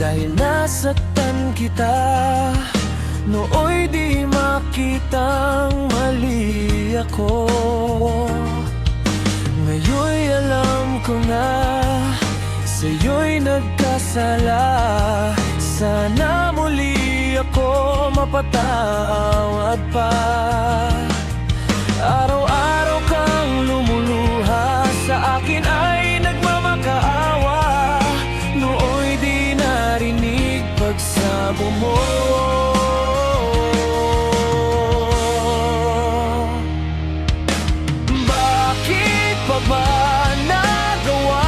dahil nasaktan kita. Nooy di makitang mali ako. Ngayon'y alam ko na sa'yo'y nagkasala. Sana muli ako mapatawad pa. Araw-araw kang lumuluha, sa akin ay nagmamakaawa. Nooy di narinig pagsamo mo. Bakit pa ba nagawa?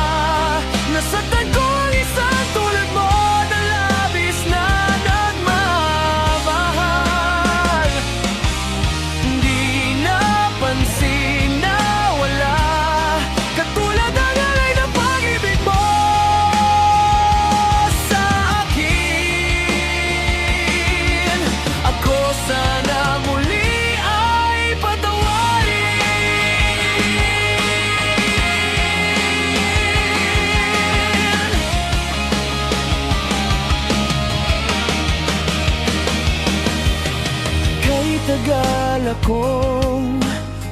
Nasaktan ko ang isang tulad mo na labis na nagmamahal. Di napansin na wala katulad ng alay ng pag-ibig mo sa akin. Ako sana muli ay patawarin. Kay tagal akong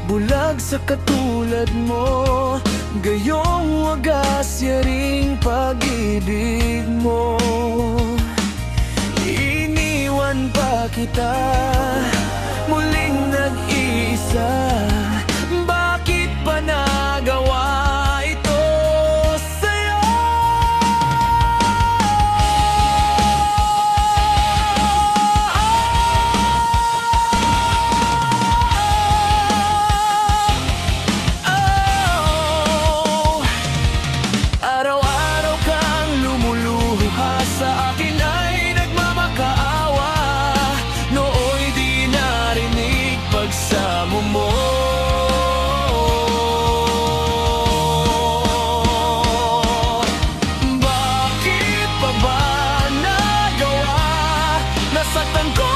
bulag sa katulad mo, gayong wagas yaring pag-ibig mo. Iniwan pa kita, muling nag-iisa. Bakit pa nagawa ito sa'yo? Araw-araw kang lumuluha, sa akin ay nagmamakaawa. Nooy di narinig pagsamo mo. Bakit pa ba nagawa? Nasaktan ko